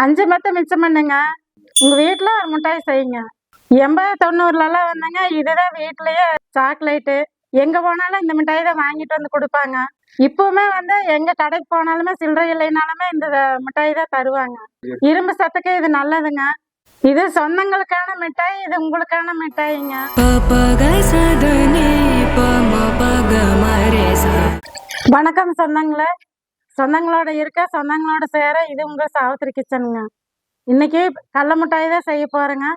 5 மத்த மிச்சம் பண்ணுங்க. உங்க வீட்டுல ஒரு மிட்டாய் செய்யுங்க. 80 90லலாம் வந்தாங்க இதுதான் வீட்லயே சாக்லேட்டு. எங்க போனாலும் இந்த மிட்டாய் தான் வாங்கிட்டு வந்து கொடுப்பாங்க. இப்பவுமே வந்து எங்க கடைக்கு போனாலுமே சில்லறை இல்லைனாலுமே இந்த மிட்டாய் தான் தருவாங்க. இரும்பு சத்துக்கு இது நல்லதுங்க. இது சொந்தங்களுக்கான மிட்டாய், இது உங்களுக்கான மிட்டாய்ங்க. வணக்கம் சொந்தங்களே. சொந்தங்களோட இருக்க சொந்தங்களோட சேர இது உங்க சாவித்திரி கிச்சனுங்க. இன்னைக்கு கடல மிட்டாய் தான் செய்ய போறேங்க.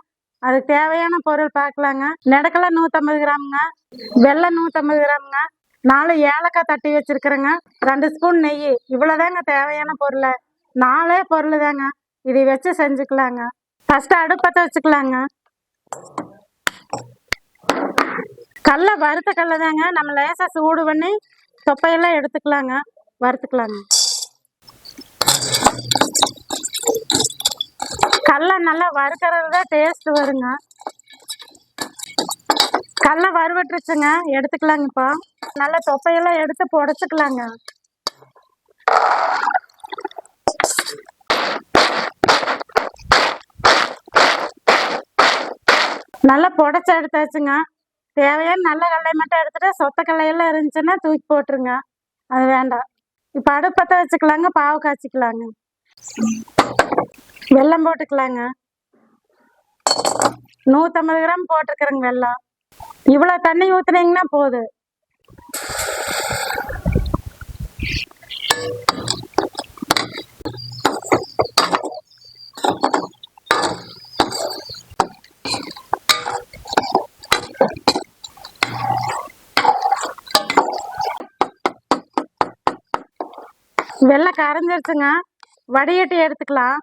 அதுக்கு தேவையான பொருள் பார்க்கலாங்க. நெடக்கலை 150 கிராமுங்க, வெல்லம் 150 கிராமுங்க, 4 ஏலக்காய் தட்டி வச்சிருக்கிறேங்க, 2 ஸ்பூன் நெய். இவ்வளவுதாங்க தேவையான பொருள். 4 பொருள் தாங்க. இதை வச்சு செஞ்சுக்கலாங்க. ஃபர்ஸ்ட் அடுப்பத்தை வச்சுக்கலாங்க. கடல வறுத்த கடலை தாங்க. நம்ம லேசா சூடு பண்ணி தொப்பையெல்லாம் எடுத்துக்கலாங்க, வறுத்துக்கலாங்க. கடலை நல்லா வறுக்கிறது தான் டேஸ்ட் வருங்க. கடலை வறுவட்டுருச்சுங்க, எடுத்துக்கலாங்க. இப்போ நல்லா தொப்பையெல்லாம் எடுத்து புடைச்சிக்கலாங்க. நல்லா புடைச்சி எடுத்தாச்சுங்க. தேவையான நல்ல கடலை மட்டும் எடுத்துட்டு சொத்த கடலையெல்லாம் இருந்துச்சுன்னா தூக்கி போட்டுருங்க, அது வேண்டாம். இப்போ அடுப்பத்தை வச்சுக்கலாங்க. பாவு காய்ச்சிக்கலாங்க. வெல்லம் போட்டுக்கலாங்க. 150 கிராம் போட்டுருக்குறேங்க வெல்லம். இவ்வளோ தண்ணி ஊற்றுனீங்கன்னா போதும். வெல்லம் கரைஞ்சிருச்சுங்க, வடிகட்டி எடுத்துக்கலாம்.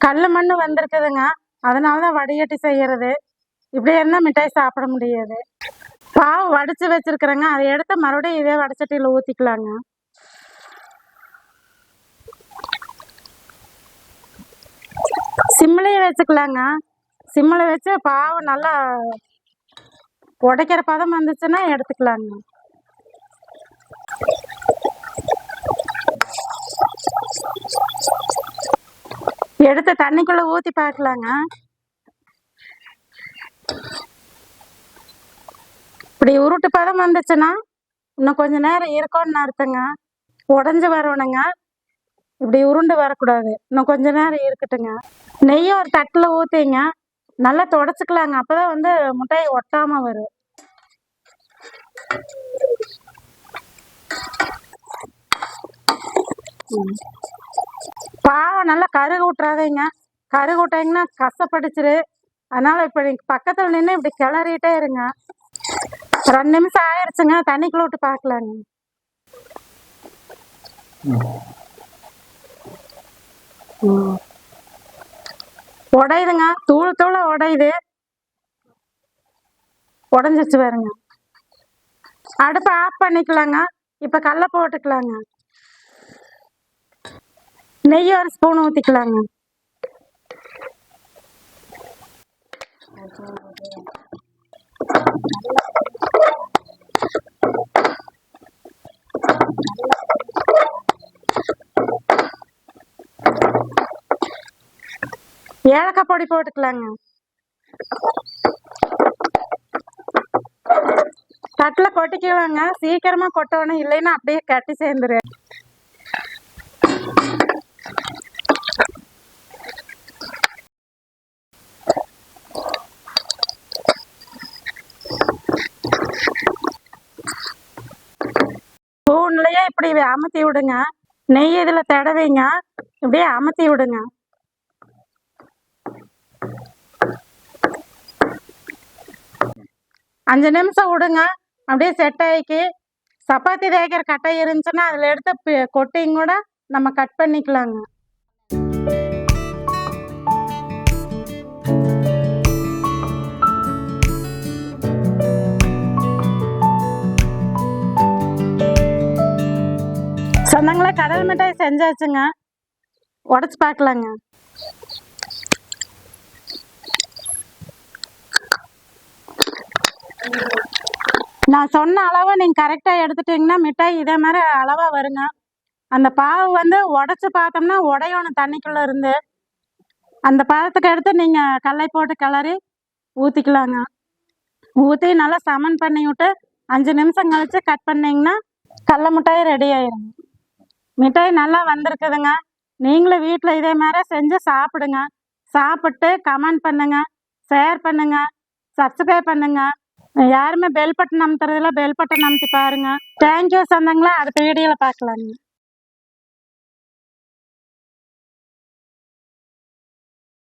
கல் மண் வந்திருக்குதுங்க, அதனாலதான் வடிகட்டி செய்யறது. இப்படி இருந்தா மிட்டாய் சாப்பிட முடியாது. பாவு வடிச்சு வச்சிருக்கிறேங்க, அதை எடுத்து மறுபடியும் இதே வடச்சட்டியில ஊத்திக்கலாங்க. சிம்மிலேயே வச்சுக்கலாங்க. சிம்மில் வச்சு பாவு நல்லா உடைக்கிற பதம் வந்துச்சுன்னா எடுத்துக்கலாங்க. எடுத்து தண்ணிக்குள்ள ஊத்தி பார்க்கலாங்க. இப்படி உருட்டு பதம் வந்துச்சுன்னா இன்னும் கொஞ்ச நேரம் இருக்கும்னு அர்த்தங்க. உடஞ்சு வரணுங்க, இப்படி உருண்டு வரக்கூடாது. இன்னும் கொஞ்ச நேரம் இருக்கட்டுங்க. நெய்யை ஒரு தட்டுல ஊத்திங்க, நல்லா தொடச்சுக்கலாங்க. அப்பதான் வந்து முட்டையை ஒட்டாம வரும். பாவம் நல்லா கருகு விட்டுறாதீங்க. கருகு விட்டாங்கன்னா கசப்படிச்சிரு. அதனால இப்ப பக்கத்துல நின்று இப்படி கிளறிட்டே இருங்க. 2 நிமிஷம் ஆயிடுச்சுங்க, தண்ணிக்குள்ள விட்டு பார்க்கலாங்க. உடையுதுங்க, தூள் தூள உடையுது. உடஞ்சிச்சு பாருங்க. அடுப்பை ஆஃப் பண்ணிக்கலாங்க. இப்ப கடலை போட்டுக்கலாங்க. நெய் ஒரு ஸ்பூன் ஊத்திக்கலாங்க. ஏலக்காய் பொடி போட்டுக்கலாங்க. தட்டுல கொட்டிக்குவாங்க, சீக்கிரமா கொட்டணும், இல்லைன்னா அப்படியே கட்டி சேர்ந்துரு. ஸ்பூன்லயே இப்படி அமர்த்தி விடுங்க. நெய் இதுல தடவைங்க, இப்படியே அமர்த்தி விடுங்க. அஞ்சு நிமிஷம் விடுங்க, அப்படியே செட் ஆகிக்கு. சப்பாத்தி தேய்க்கிற கட்டை இருந்துச்சுன்னா அதில் எடுத்து கொட்டையும் கூட நம்ம கட் பண்ணிக்கலாங்க. சொந்தங்களா, கடல் மிட்டாய் செஞ்சாச்சுங்க. உடச்சு பார்க்கலாங்க. நான் சொன்ன அளவை நீங்கள் கரெக்டாக எடுத்துட்டிங்கன்னா மிட்டாய் இதே மாதிரி அளவாக வருங்க. அந்த பாவு வந்து உடச்சி பார்த்தோம்னா உடையணும் தண்ணிக்குள்ளே இருந்து. அந்த பதத்துக்கு எடுத்து நீங்கள் கடலை போட்டு கிளறி ஊற்றிக்கலாங்க. ஊற்றி நல்லா சமன் பண்ணி விட்டு 5 நிமிஷம் கழித்து கட் பண்ணிங்கன்னா கடல மிட்டாய் ரெடி ஆயிரும். மிட்டாய் நல்லா வந்திருக்குதுங்க. நீங்களும் வீட்டில் இதே மாதிரி செஞ்சு சாப்பிடுங்க. சாப்பிட்டு கமெண்ட் பண்ணுங்க, ஷேர் பண்ணுங்க, சப்ஸ்கிரைப் பண்ணுங்க. யாருமே பெல் பட்டன் அமுத்துறதில்ல, பெல் பட்டன் அமுத்தி பாருங்க. தேங்க்யூ சொந்தங்களா. அடுத்த வீடியோவில் பார்க்கலாங்க.